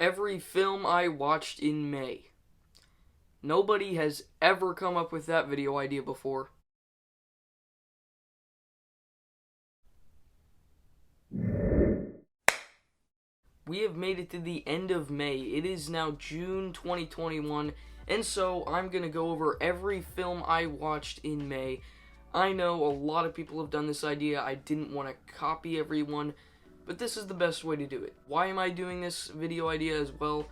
Every film I watched in May. Nobody has ever come up with that video idea before. We have made it to the end of May. It is now June 2021, and so I'm going to go over every film I watched in May. I know a lot of people have done this idea. I didn't want to copy everyone, but this is the best way to do it. Why am I doing this video idea as well?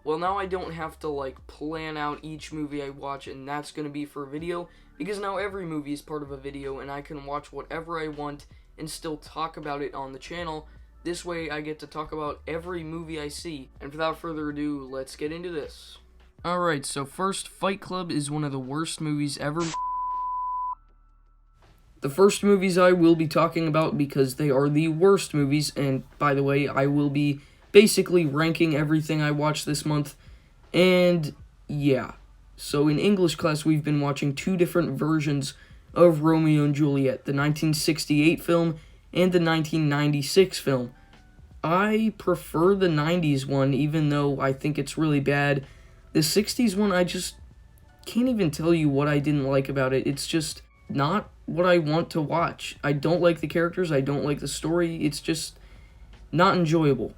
Well, now I don't have to, plan out each movie I watch, and that's going to be for a video, because now every movie is part of a video, and I can watch whatever I want and still talk about it on the channel. This way, I get to talk about every movie I see. And without further ado, let's get into this. Alright, so first, Fight Club is one of the worst movies ever. The first movies I will be talking about because they are the worst movies, and by the way, I will be basically ranking everything I watched this month, and yeah. So in English class, we've been watching two different versions of Romeo and Juliet, the 1968 film and the 1996 film. I prefer the 90s one, even though I think it's really bad. The 60s one, I just can't even tell you what I didn't like about it. It's just not what I want to watch. I don't like the characters, I don't like the story, it's just not enjoyable.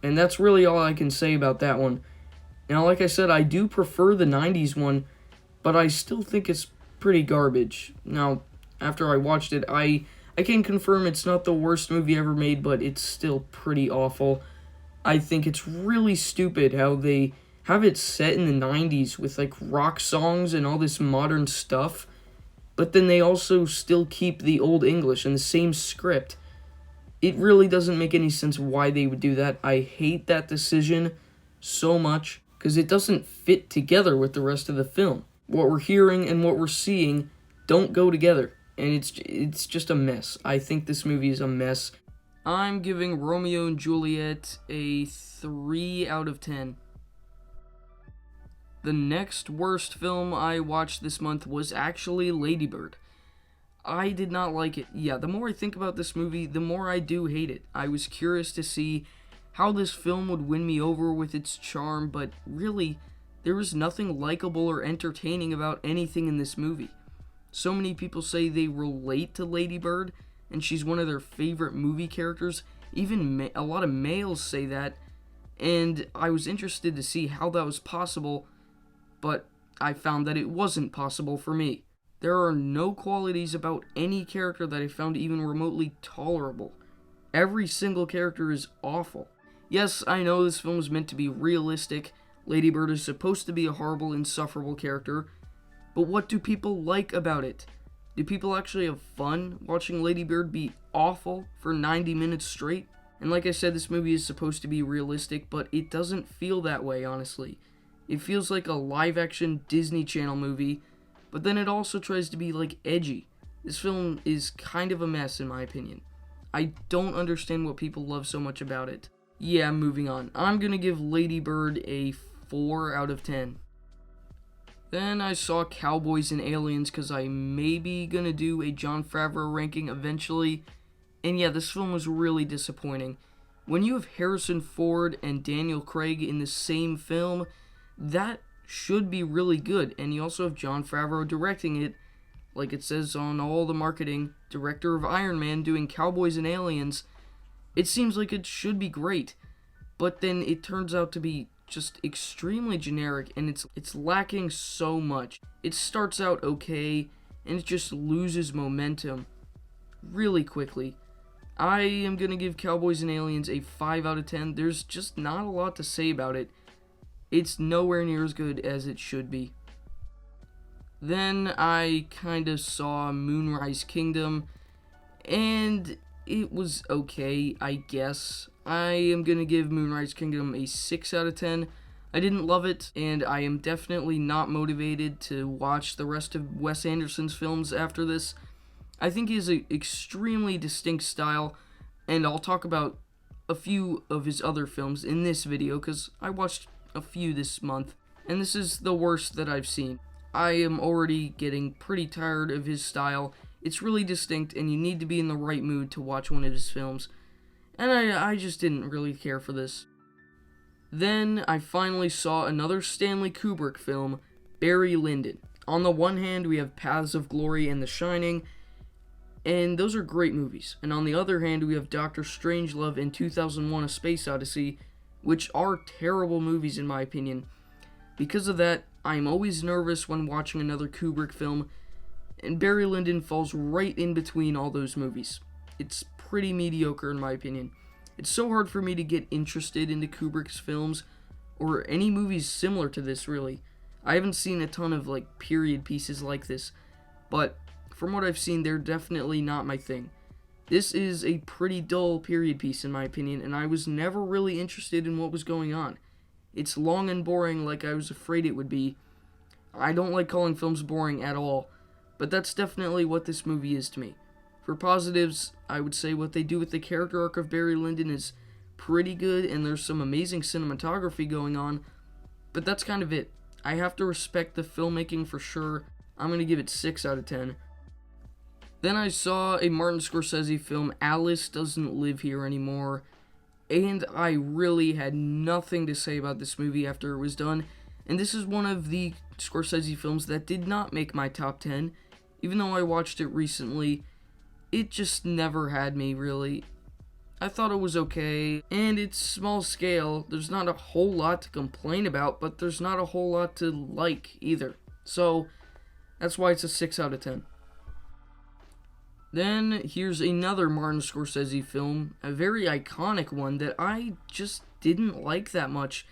And that's really all I can say about that one. Now, like I said, I do prefer the 90s one, but I still think it's pretty garbage. Now, after I watched it, I can confirm it's not the worst movie ever made, but it's still pretty awful. I think it's really stupid how they have it set in the 90s with, rock songs and all this modern stuff, but then they also still keep the old English and the same script. It really doesn't make any sense why they would do that. I hate that decision so much, because it doesn't fit together with the rest of the film. What we're hearing and what we're seeing don't go together. And it's just a mess. I think this movie is a mess. I'm giving Romeo and Juliet a 3 out of 10. The next worst film I watched this month was actually Lady Bird. I did not like it. Yeah, the more I think about this movie, the more I do hate it. I was curious to see how this film would win me over with its charm, but really, there was nothing likable or entertaining about anything in this movie. So many people say they relate to Lady Bird, and she's one of their favorite movie characters. Even a lot of males say that, and I was interested to see how that was possible, but I found that it wasn't possible for me. There are no qualities about any character that I found even remotely tolerable. Every single character is awful. Yes, I know this film is meant to be realistic. Lady Bird is supposed to be a horrible, insufferable character, but what do people like about it? Do people actually have fun watching Lady Bird be awful for 90 minutes straight? And like I said, this movie is supposed to be realistic, but it doesn't feel that way, honestly. It feels like a live-action Disney Channel movie, but then it also tries to be, edgy. This film is kind of a mess, in my opinion. I don't understand what people love so much about it. Yeah, moving on. I'm gonna give Lady Bird a 4 out of 10. Then I saw Cowboys and Aliens, because I may be gonna do a Jon Favreau ranking eventually. And yeah, this film was really disappointing. When you have Harrison Ford and Daniel Craig in the same film, that should be really good. And you also have Jon Favreau directing it, like it says on all the marketing, director of Iron Man doing Cowboys and Aliens. It seems like it should be great, but then it turns out to be just extremely generic, and it's lacking so much. It starts out okay, and it just loses momentum really quickly. I am gonna give Cowboys and Aliens a 5 out of 10. There's just not a lot to say about it. It's nowhere near as good as it should be. Then I kind of saw Moonrise Kingdom, and it was okay, I guess. I am gonna give Moonrise Kingdom a 6 out of 10. I didn't love it, and I am definitely not motivated to watch the rest of Wes Anderson's films after this. I think he has an extremely distinct style, and I'll talk about a few of his other films in this video, because I watched a few this month, and this is the worst that I've seen. I am already getting pretty tired of his style. It's really distinct, and you need to be in the right mood to watch one of his films. And I just didn't really care for this. Then I finally saw another Stanley Kubrick film, Barry Lyndon. On the one hand, we have Paths of Glory and The Shining, and those are great movies. And on the other hand, we have Doctor Strangelove and 2001: A Space Odyssey, which are terrible movies in my opinion. Because of that, I'm always nervous when watching another Kubrick film, and Barry Lyndon falls right in between all those movies. It's pretty mediocre in my opinion. It's so hard for me to get interested into Kubrick's films, or any movies similar to this really. I haven't seen a ton of period pieces like this, but from what I've seen, they're definitely not my thing. This is a pretty dull period piece in my opinion, and I was never really interested in what was going on. It's long and boring like I was afraid it would be. I don't like calling films boring at all, but that's definitely what this movie is to me. For positives, I would say what they do with the character arc of Barry Lyndon is pretty good, and there's some amazing cinematography going on, but that's kind of it. I have to respect the filmmaking for sure. I'm going to give it 6 out of 10. Then I saw a Martin Scorsese film, Alice Doesn't Live Here Anymore, and I really had nothing to say about this movie after it was done, and this is one of the Scorsese films that did not make my top 10. Even though I watched it recently, it just never had me, really. I thought it was okay, and it's small scale. There's not a whole lot to complain about, but there's not a whole lot to like either. So, that's why it's a 6 out of 10. Then, here's another Martin Scorsese film, a very iconic one that I just didn't like that much.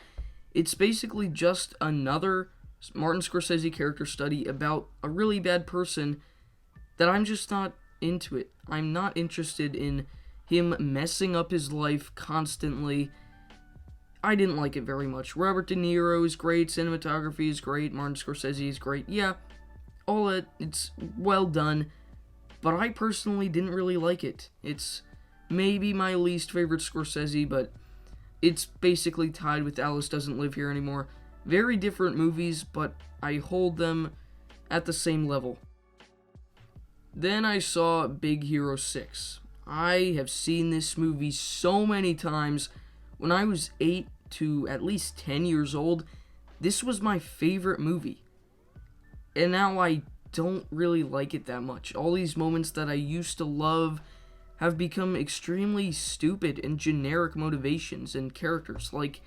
It's basically just another Martin Scorsese character study about a really bad person that I'm just not into it. I'm not interested in him messing up his life constantly. I didn't like it very much. Robert De Niro is great, cinematography is great, Martin Scorsese is great. Yeah, all that, it's well done, but I personally didn't really like it. It's maybe my least favorite Scorsese, but it's basically tied with Alice Doesn't Live Here Anymore. Very different movies, but I hold them at the same level. Then I saw Big Hero 6. I have seen this movie so many times. When I was 8 to at least 10 years old, this was my favorite movie. And now I don't really like it that much. All these moments that I used to love have become extremely stupid and generic motivations and characters. Like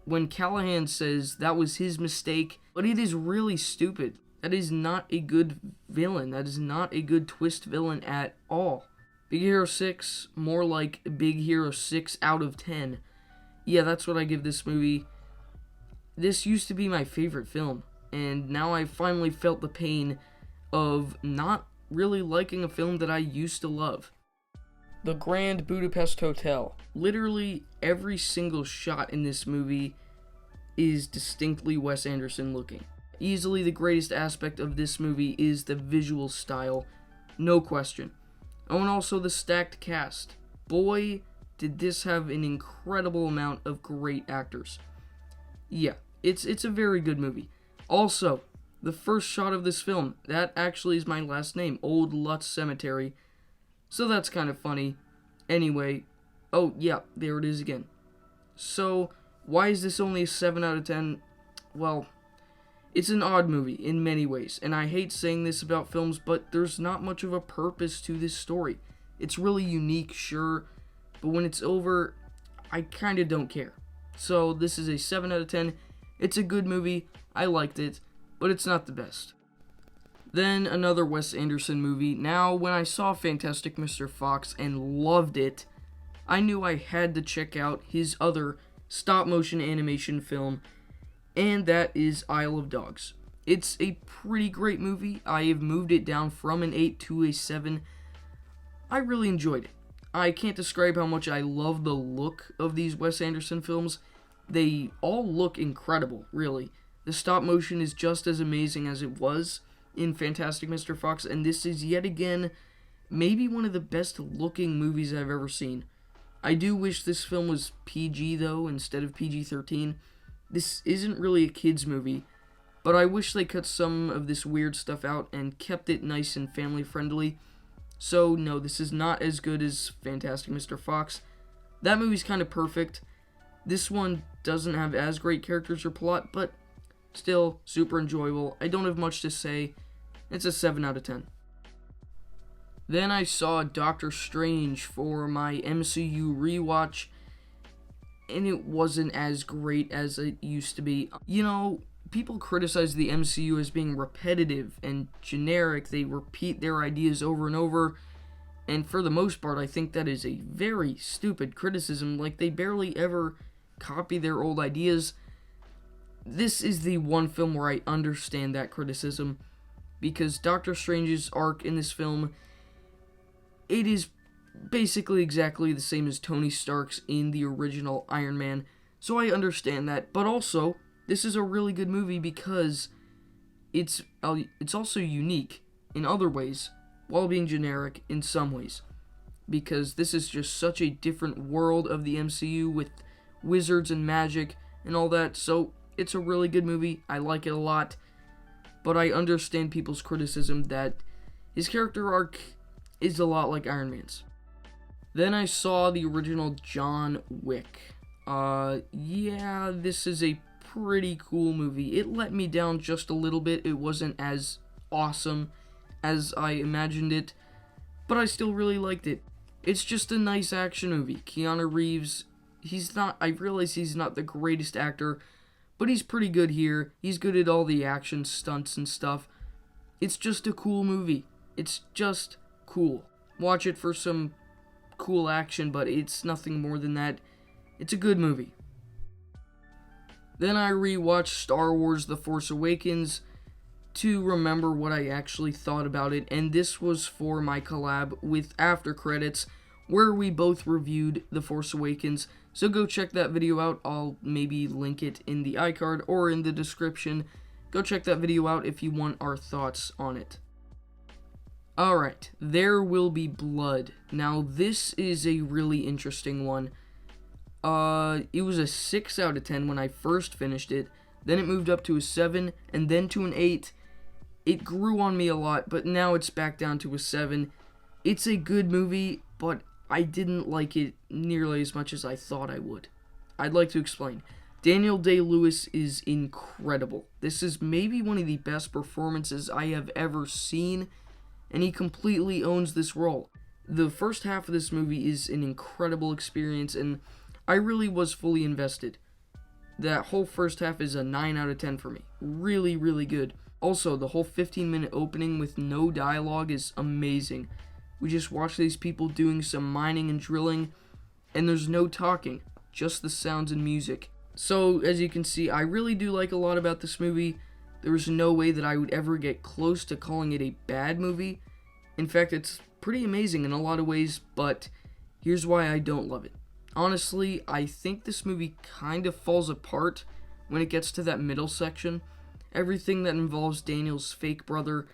when Callahan says that was his mistake, but it is really stupid. That is not a good villain. That is not a good twist villain at all. Big Hero 6, more like Big Hero 6 out of 10. Yeah, that's what I give this movie. This used to be my favorite film, and now I finally felt the pain of not really liking a film that I used to love. The Grand Budapest Hotel. Literally every single shot in this movie is distinctly Wes Anderson looking. Easily the greatest aspect of this movie is the visual style, no question. Oh, and also the stacked cast. Boy, did this have an incredible amount of great actors. Yeah, it's a very good movie. Also, the first shot of this film, that actually is my last name, Old Lutz Cemetery. So that's kind of funny. Anyway, oh yeah, there it is again. So, why is this only a 7 out of 10? Well, it's an odd movie in many ways, and I hate saying this about films, but there's not much of a purpose to this story. It's really unique, sure, but when it's over, I kind of don't care. So this is a 7 out of 10. It's a good movie, I liked it, but it's not the best. Then another Wes Anderson movie. Now, when I saw Fantastic Mr. Fox and loved it, I knew I had to check out his other stop-motion animation film, and that is Isle of Dogs. It's a pretty great movie. I have moved it down from an 8 to a 7. I really enjoyed it. I can't describe how much I love the look of these Wes Anderson films. They all look incredible, really. The stop motion is just as amazing as it was in Fantastic Mr. Fox, and this is yet again maybe one of the best looking movies I've ever seen. I do wish this film was PG though, instead of PG-13. This isn't really a kids movie, but I wish they cut some of this weird stuff out and kept it nice and family friendly. So no, this is not as good as Fantastic Mr. Fox. That movie's kind of perfect, This one doesn't have as great characters or plot, but still super enjoyable. I don't have much to say. It's a 7 out of 10. Then I saw Doctor Strange for my MCU rewatch, and it wasn't as great as it used to be. You know, people criticize the MCU as being repetitive and generic. They repeat their ideas over and over, and for the most part, I think that is a very stupid criticism. Like, they barely ever copy their old ideas. This is the one film where I understand that criticism, because Doctor Strange's arc in this film, it is basically exactly the same as Tony Stark's in the original Iron Man, so I understand that. But also, this is a really good movie because it's also unique in other ways, while being generic in some ways, because this is just such a different world of the MCU with wizards and magic and all that, so it's a really good movie. I like it a lot, but I understand people's criticism that his character arc is a lot like Iron Man's. Then I saw the original John Wick. Yeah, this is a pretty cool movie. It let me down just a little bit. It wasn't as awesome as I imagined it, but I still really liked it. It's just a nice action movie. Keanu Reeves, I realize he's not the greatest actor, but he's pretty good here. He's good at all the action stunts and stuff. It's just a cool movie. It's just cool. Watch it for some cool action, but it's nothing more than that. It's a good movie. Then I rewatched Star Wars The Force Awakens to remember what I actually thought about it, and this was for my collab with After Credits, where we both reviewed The Force Awakens, so go check that video out. I'll maybe link it in the iCard or in the description. Go check that video out if you want our thoughts on it. Alright, There Will Be Blood. Now, this is a really interesting one. It was a 6 out of 10 when I first finished it, then it moved up to a 7, and then to an 8. It grew on me a lot, but now it's back down to a 7. It's a good movie, but I didn't like it nearly as much as I thought I would. I'd like to explain. Daniel Day-Lewis is incredible. This is maybe one of the best performances I have ever seen, and he completely owns this role. The first half of this movie is an incredible experience, and I really was fully invested. That whole first half is a 9 out of 10 for me. Really, really good. Also, the whole 15-minute opening with no dialogue is amazing. We just watch these people doing some mining and drilling, and there's no talking, just the sounds and music. So, as you can see, I really do like a lot about this movie. There was no way that I would ever get close to calling it a bad movie. In fact, it's pretty amazing in a lot of ways, but here's why I don't love it. Honestly, I think this movie kind of falls apart when it gets to that middle section. Everything that involves Daniel's fake brother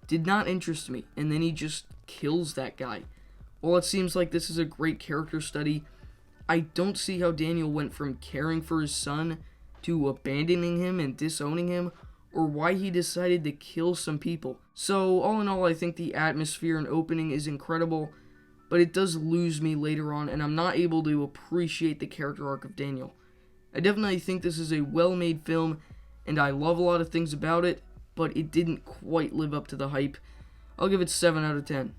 did not interest me, and then he just kills that guy. While it seems like this is a great character study, I don't see how Daniel went from caring for his son to abandoning him and disowning him, or why he decided to kill some people. So, all in all, I think the atmosphere and opening is incredible, but it does lose me later on, and I'm not able to appreciate the character arc of Daniel. I definitely think this is a well-made film, and I love a lot of things about it, but it didn't quite live up to the hype. I'll give it 7 out of 10.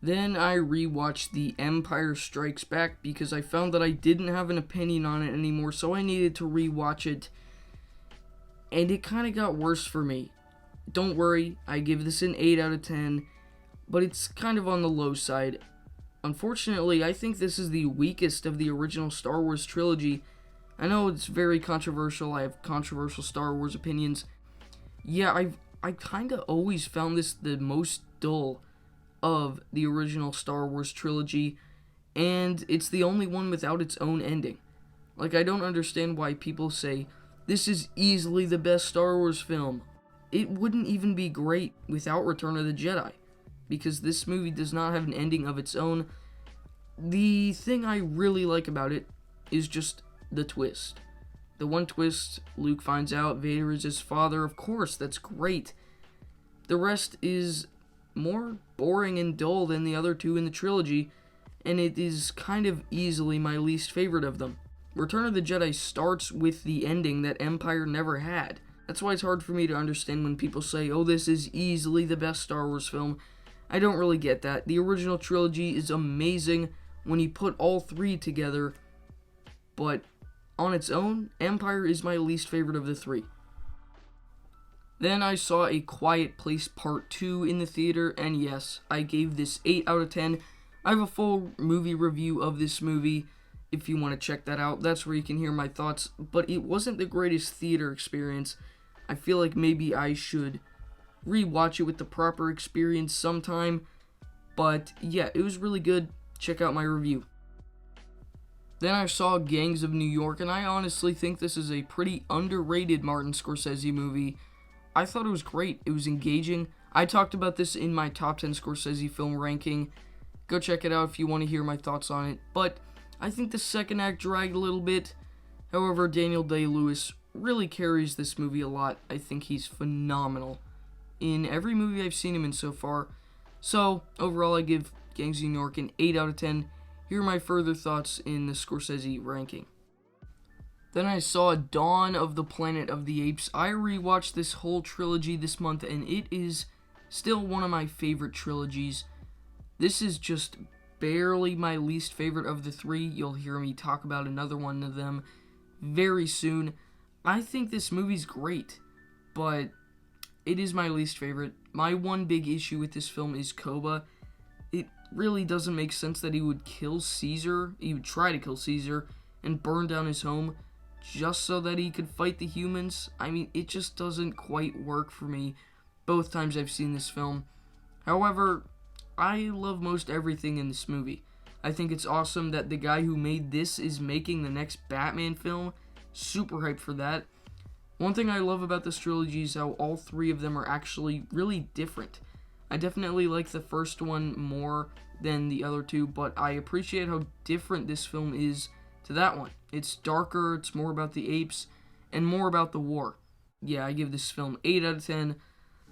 Then I rewatched The Empire Strikes Back because I found that I didn't have an opinion on it anymore, so I needed to rewatch it, and it kind of got worse for me. Don't worry, I give this an 8 out of 10, but it's kind of on the low side. Unfortunately, I think this is the weakest of the original Star Wars trilogy. I know it's very controversial, I have controversial Star Wars opinions. Yeah, I kind of always found this the most dull of the original Star Wars trilogy, and it's the only one without its own ending. Like, I don't understand why people say, this is easily the best Star Wars film. It wouldn't even be great without Return of the Jedi, because this movie does not have an ending of its own. The thing I really like about it is just the twist. The one twist, Luke finds out Vader is his father, of course, that's great. The rest is more boring and dull than the other two in the trilogy, and it is kind of easily my least favorite of them. Return of the Jedi starts with the ending that Empire never had. That's why it's hard for me to understand when people say, oh, this is easily the best Star Wars film. I don't really get that. The original trilogy is amazing when you put all three together, but on its own, Empire is my least favorite of the three. Then I saw A Quiet Place Part 2 in the theater, and yes, I gave this 8 out of 10. I have a full movie review of this movie. If you want to check that out, that's where you can hear my thoughts. But it wasn't the greatest theater experience. I feel like maybe I should rewatch it with the proper experience sometime. But yeah, it was really good. Check out my review. Then I saw Gangs of New York, and I honestly think this is a pretty underrated Martin Scorsese movie. I thought it was great. It was engaging. I talked about this in my top 10 Scorsese film ranking. Go check it out if you want to hear my thoughts on it. But I think the second act dragged a little bit. However, Daniel Day-Lewis really carries this movie a lot. I think he's phenomenal in every movie I've seen him in so far. So, overall, I give Gangs of New York an 8 out of 10. Here are my further thoughts in the Scorsese ranking. Then I saw Dawn of the Planet of the Apes. I rewatched this whole trilogy this month, and it is still one of my favorite trilogies. This is just barely my least favorite of the three. You'll hear me talk about another one of them very soon. I think this movie's great, but it is my least favorite. My one big issue with this film is Koba. It really doesn't make sense that he would kill Caesar, he would try to kill Caesar, and burn down his home just so that he could fight the humans. I mean, it just doesn't quite work for me both times I've seen this film. However, I love most everything in this movie. I think it's awesome that the guy who made this is making the next Batman film. Super hyped for that. One thing I love about this trilogy is how all three of them are actually really different. I definitely like the first one more than the other two, but I appreciate how different this film is to that one. It's darker, it's more about the apes, and more about the war. Yeah, I give this film 8 out of 10.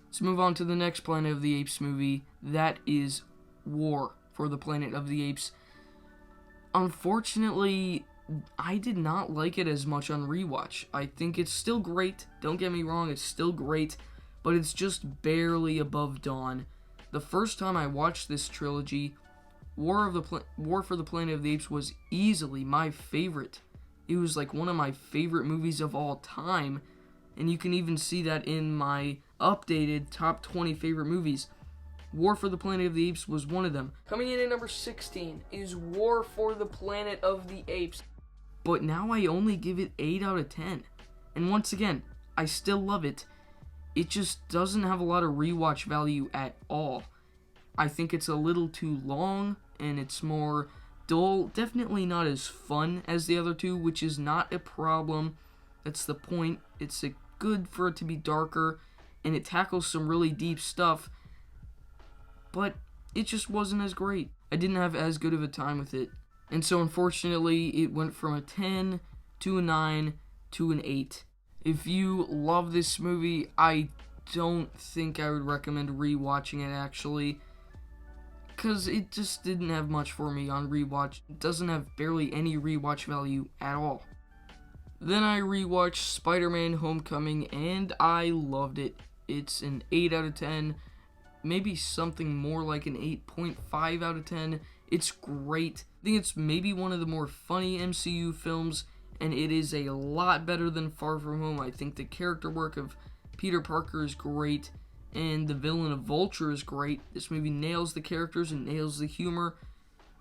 Let's move on to the next Planet of the Apes movie. That is War for the Planet of the Apes. Unfortunately, I did not like it as much on rewatch. I think it's still great. Don't get me wrong, it's still great, but it's just barely above Dawn. The first time I watched this trilogy, War for the Planet of the Apes was easily my favorite. It was like one of my favorite movies of all time, and you can even see that in my updated top 20 favorite movies. War for the Planet of the Apes was one of them. Coming in at number 16 is War for the Planet of the Apes. But now I only give it 8 out of 10. And once again, I still love it. It just doesn't have a lot of rewatch value at all. I think it's a little too long, and it's more dull. Definitely not as fun as the other two, which is not a problem. That's the point. It's good for it to be darker, and it tackles some really deep stuff. But it just wasn't as great. I didn't have as good of a time with it. And so unfortunately, it went from a 10 to a 9 to an 8. If you love this movie, I don't think I would recommend rewatching it actually, because it just didn't have much for me on rewatch. It doesn't have barely any rewatch value at all. Then I rewatched Spider-Man Homecoming, and I loved it. It's an 8 out of 10, maybe something more like an 8.5 out of 10. It's great. I think it's maybe one of the more funny MCU films, and it is a lot better than Far From Home. I think the character work of Peter Parker is great, and the villain of Vulture is great. This movie nails the characters and nails the humor.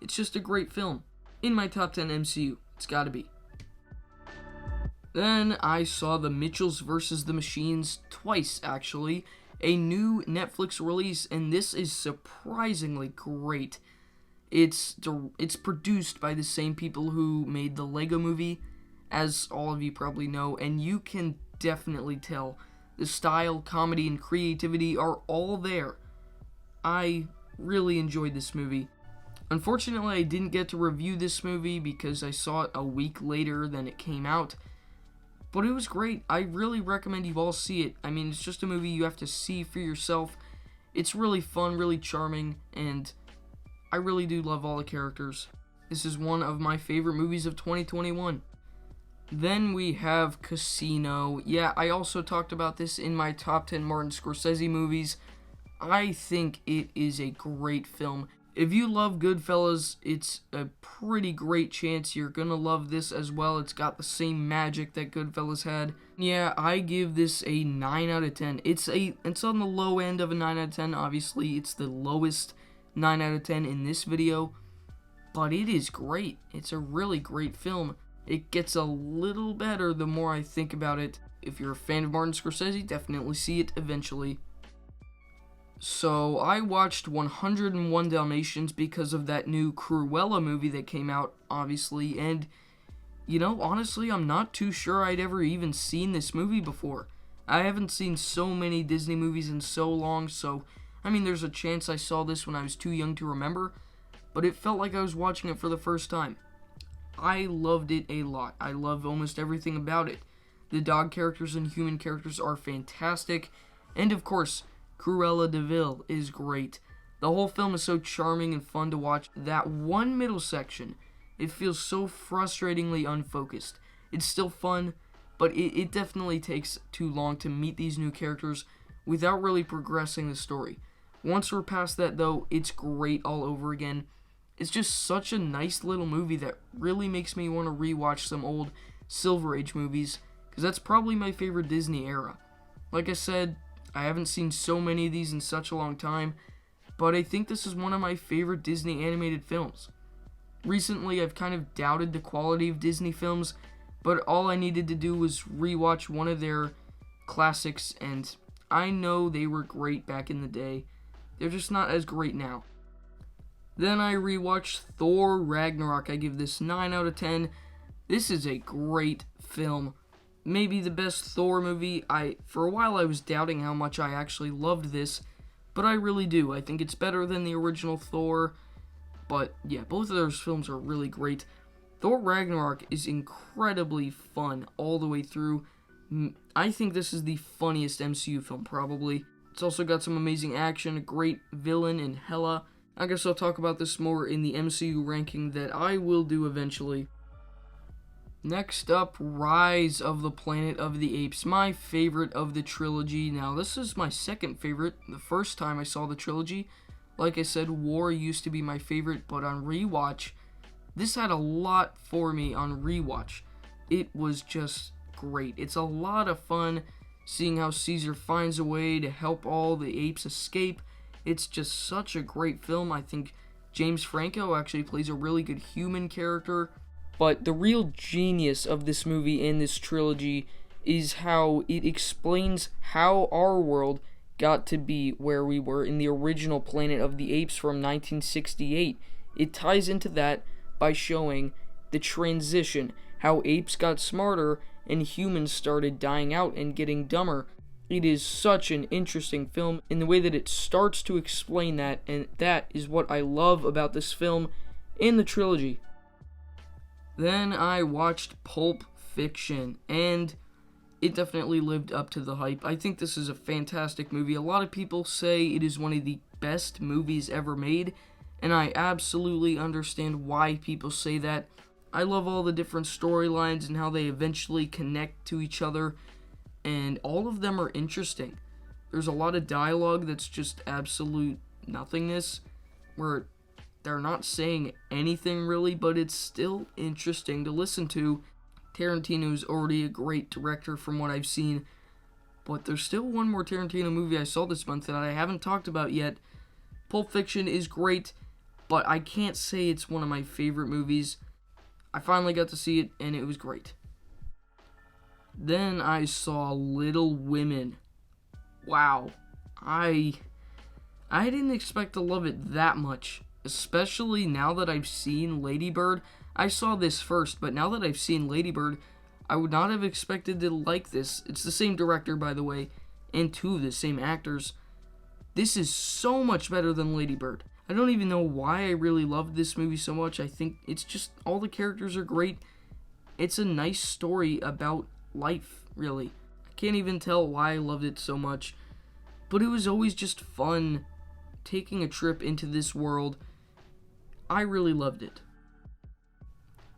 It's just a great film. In my top 10 MCU, it's gotta be. Then I saw The Mitchells vs. the Machines twice, actually. A new Netflix release, and this is surprisingly great. It's produced by the same people who made the Lego Movie, as all of you probably know, and you can definitely tell the style, comedy, and creativity are all there. I really enjoyed this movie. Unfortunately, I didn't get to review this movie because I saw it a week later than it came out, but it was great. I really recommend you all see it. I mean, it's just a movie you have to see for yourself. It's really fun, really charming, and I really do love all the characters. This is one of my favorite movies of 2021. Then we have Casino. Yeah, I also talked about this in my top 10 Martin Scorsese movies. I think it is a great film. If you love Goodfellas, it's a pretty great chance you're gonna love this as well. It's got the same magic that Goodfellas had. Yeah, I give this a 9 out of 10. It's on the low end of a 9 out of 10. Obviously, it's the lowest 9 out of 10 in this video. But it is great. It's a really great film. It gets a little better the more I think about it. If you're a fan of Martin Scorsese, definitely see it eventually. So, I watched 101 Dalmatians because of that new Cruella movie that came out, obviously, and, honestly, I'm not too sure I'd ever even seen this movie before. I haven't seen so many Disney movies in so long, so, there's a chance I saw this when I was too young to remember, but it felt like I was watching it for the first time. I loved it a lot. I love almost everything about it. The dog characters and human characters are fantastic, and of course, Cruella de Vil is great. The whole film is so charming and fun to watch. That one middle section, it feels so frustratingly unfocused. It's still fun, but it definitely takes too long to meet these new characters without really progressing the story. Once we're past that, though, it's great all over again. It's just such a nice little movie that really makes me want to rewatch some old Silver Age movies, because that's probably my favorite Disney era. Like I said, I haven't seen so many of these in such a long time, but I think this is one of my favorite Disney animated films. Recently, I've kind of doubted the quality of Disney films, but all I needed to do was rewatch one of their classics, and I know they were great back in the day. They're just not as great now. Then I rewatched Thor Ragnarok. I give this 9 out of 10. This is a great film. Maybe the best Thor movie. For a while I was doubting how much I actually loved this, but I really do. I think it's better than the original Thor, but yeah, both of those films are really great. Thor Ragnarok is incredibly fun all the way through. I think this is the funniest MCU film, probably. It's also got some amazing action, a great villain in Hela. I guess I'll talk about this more in the MCU ranking that I will do eventually. Next up, Rise of the Planet of the Apes, my favorite of the trilogy. Now, this is my second favorite. The first time I saw the trilogy, like I said, War used to be my favorite, but on rewatch, this had a lot for me on rewatch. It was just great. It's a lot of fun seeing how Caesar finds a way to help all the apes escape. It's just such a great film. I think James Franco actually plays a really good human character. But the real genius of this movie and this trilogy is how it explains how our world got to be where we were in the original Planet of the Apes from 1968. It ties into that by showing the transition, how apes got smarter and humans started dying out and getting dumber. It is such an interesting film in the way that it starts to explain that, and that is what I love about this film and the trilogy. Then I watched Pulp Fiction, and it definitely lived up to the hype. I think this is a fantastic movie. A lot of people say it is one of the best movies ever made, and I absolutely understand why people say that. I love all the different storylines and how they eventually connect to each other, and all of them are interesting. There's a lot of dialogue that's just absolute nothingness, where they're not saying anything really, but it's still interesting to listen to. Tarantino's already a great director from what I've seen, but there's still one more Tarantino movie I saw this month that I haven't talked about yet. Pulp Fiction is great, but I can't say it's one of my favorite movies. I finally got to see it, and it was great. Then I saw Little Women. Wow. I didn't expect to love it that much, especially now that I've seen Lady Bird. I saw this first, but now that I've seen Lady Bird, I would not have expected to like this. It's the same director, by the way, and two of the same actors. This is so much better than Lady Bird. I don't even know why I really loved this movie so much. I think it's just all the characters are great. It's a nice story about life, really. I can't even tell why I loved it so much, but it was always just fun taking a trip into this world. I really loved it.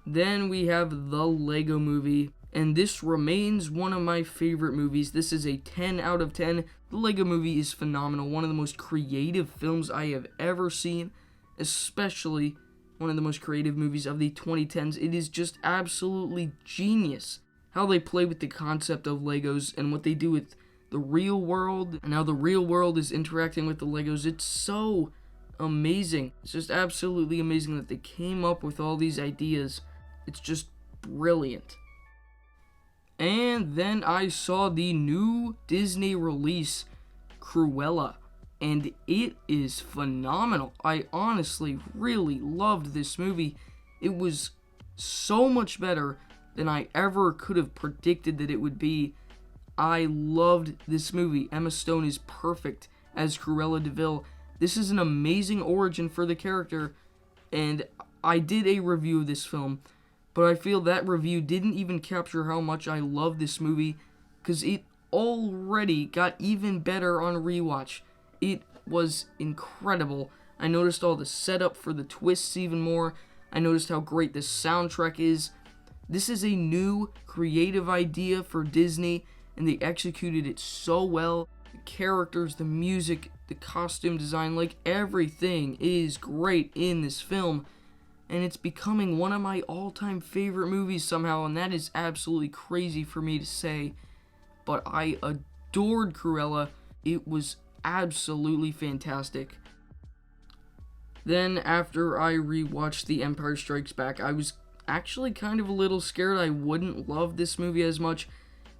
Then we have the Lego Movie. and this remains one of my favorite movies. This is a 10 out of 10. The Lego Movie is phenomenal, one of the most creative films I have ever seen, especially one of the most creative movies of the 2010s. It is just absolutely genius how they play with the concept of Legos and what they do with the real world and how the real world is interacting with the Legos. It's so amazing. It's just absolutely amazing that they came up with all these ideas. It's just brilliant. And then I saw the new Disney release, Cruella, and it is phenomenal. I honestly really loved this movie. It was so much better than I ever could have predicted that it would be. I loved this movie. Emma Stone is perfect as Cruella de Vil. This is an amazing origin for the character, and I did a review of this film, but I feel that review didn't even capture how much I love this movie, because it already got even better on rewatch. It was incredible. I noticed all the setup for the twists even more. I noticed how great the soundtrack is. This is a new creative idea for Disney, and they executed it so well. The characters, the music, the costume design, like everything is great in this film. And it's becoming one of my all-time favorite movies somehow, and that is absolutely crazy for me to say. But I adored Cruella. It was absolutely fantastic. Then, after I rewatched The Empire Strikes Back, I was actually kind of a little scared I wouldn't love this movie as much,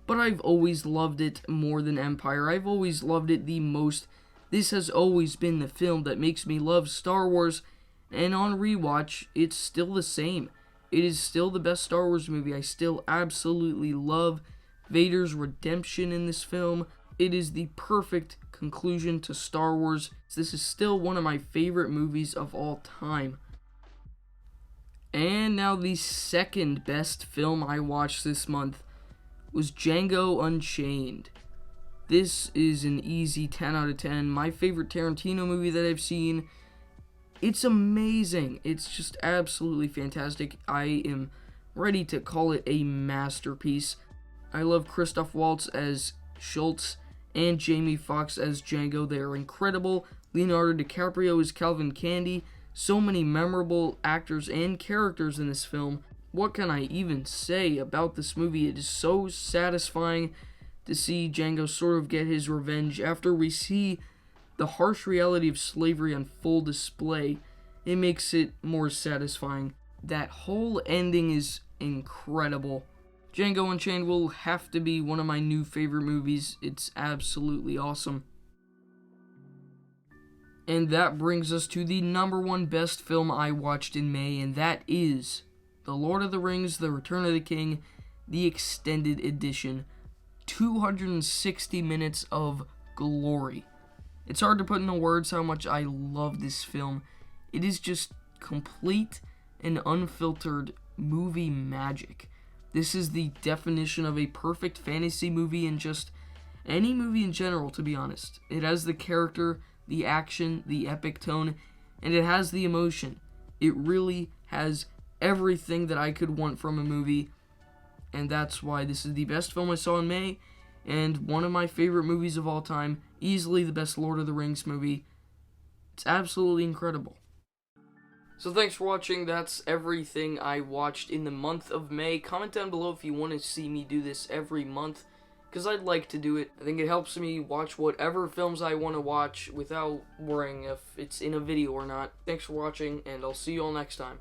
but I've always loved it more than Empire. I've always loved it the most. This has always been the film that makes me love Star Wars, and on rewatch, it's still the same. It is still the best Star Wars movie. I still absolutely love Vader's redemption in this film. It is the perfect conclusion to Star Wars. This is still one of my favorite movies of all time. And now the second best film I watched this month was Django Unchained. This is an easy 10 out of 10. My favorite Tarantino movie that I've seen. It's amazing. It's just absolutely fantastic. I am ready to call it a masterpiece. I love Christoph Waltz as Schultz and Jamie Foxx as Django. They are incredible. Leonardo DiCaprio as Calvin Candy. So many memorable actors and characters in this film. What can I even say about this movie? It is so satisfying to see Django sort of get his revenge after we see the harsh reality of slavery on full display. It makes it more satisfying. That whole ending is incredible. Django Unchained will have to be one of my new favorite movies. It's absolutely awesome. And that brings us to the number one best film I watched in May, and that is The Lord of the Rings, The Return of the King, the extended edition. 260 minutes of glory. It's hard to put into words how much I love this film. It is just complete and unfiltered movie magic. This is the definition of a perfect fantasy movie and just any movie in general, to be honest. It has the character, the action, the epic tone, and it has the emotion. It really has everything that I could want from a movie, and that's why this is the best film I saw in May, and one of my favorite movies of all time, easily the best Lord of the Rings movie. It's absolutely incredible. So thanks for watching. That's everything I watched in the month of May. Comment down below if you want to see me do this every month, because I'd like to do it. I think it helps me watch whatever films I want to watch without worrying if it's in a video or not. Thanks for watching, and I'll see you all next time.